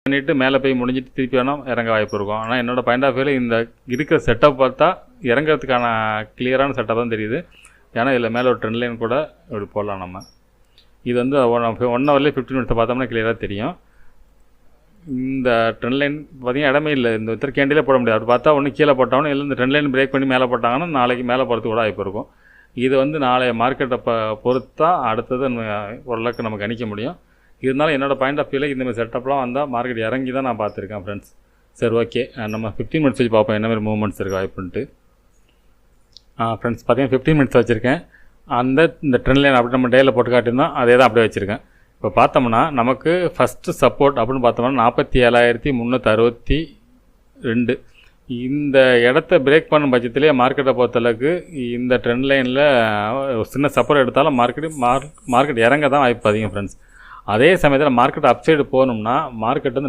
பண்ணிவிட்டு மேலே போய் முடிஞ்சிட்டு திருப்பி வேணால் இறங்க வாய்ப்பு இருக்கும். ஆனால் என்னோடய பாயிண்ட் ஆஃப் வியூவில் இந்த இருக்கிற செட்டப் பார்த்தா இறங்கிறதுக்கான கிளியரான செட்டப் தான் தெரியுது. ஏன்னா இதில் மேலே ஒரு ட்ரெண்ட் லைன் கூட இப்படி போடலாம் நம்ம. இது வந்து 1 ஹவர்லேயே 15 மினிட்ஸை பார்த்தோம்னா கிளியராக தெரியும். இந்த ட்ரெண்ட் லைன் பார்த்திங்கன்னா இடமே இல்லை, இந்த ஒருத்தர் கேண்டிலே போட முடியாது. அப்படி பார்த்தா ஒன்று கீழே போட்டாலும் இல்லை இந்த ட்ரெண்ட் லைன் பிரேக் பண்ணி மேலே போட்டாங்கன்னா நாளைக்கு மேலே போகிறதுக்கு கூட வாய்ப்பு இருக்கும். இது வந்து நாளைய மார்க்கெட்டை பொறுத்தா அடுத்தது ஓரளவுக்கு நம்ம கணிக்க முடியும். இருந்தாலும் என்னோடய பாயிண்ட் ஆஃப் வியூவில் இந்தமாதிரி செட்டப்லாம் வந்தால் மார்க்கெட் இறங்கி தான் நான் பார்த்துருக்கேன் ஃப்ரெண்ட்ஸ். சரி, ஓகே, நம்ம 15 மினிட்ஸ் வச்சு பார்ப்போம் என்ன மாதிரி மூவ்மெண்ட்ஸ் இருக்குது வாய்ப்புன்ட்டு. ஃப்ரெண்ட்ஸ் பார்த்தீங்கன்னா 15 மினிட்ஸ் வச்சுருக்கேன். இந்த ட்ரெண்ட் லைன் அப்படி நம்ம டேயில் போட்டு காட்டியிருந்தோம், அதே தான் அப்படியே வச்சுருக்கேன். இப்போ பார்த்தோம்னா நமக்கு ஃபஸ்ட்டு சப்போர்ட் அப்படின்னு பார்த்தோம்னா 47,362. இந்த இடத்த பிரேக் பண்ணும் பட்சத்திலே மார்க்கெட்டை பொறுத்தளவுக்கு இந்த ட்ரெண்ட் லைனில் ஒரு சின்ன சப்போர்ட் எடுத்தாலும் மார்க்கெட் இறங்க தான் வாய்ப்பு அதிகம் ஃப்ரெண்ட்ஸ். அதே சமயத்தில் மார்க்கெட் அப்சைடு போகணும்னா மார்க்கெட் வந்து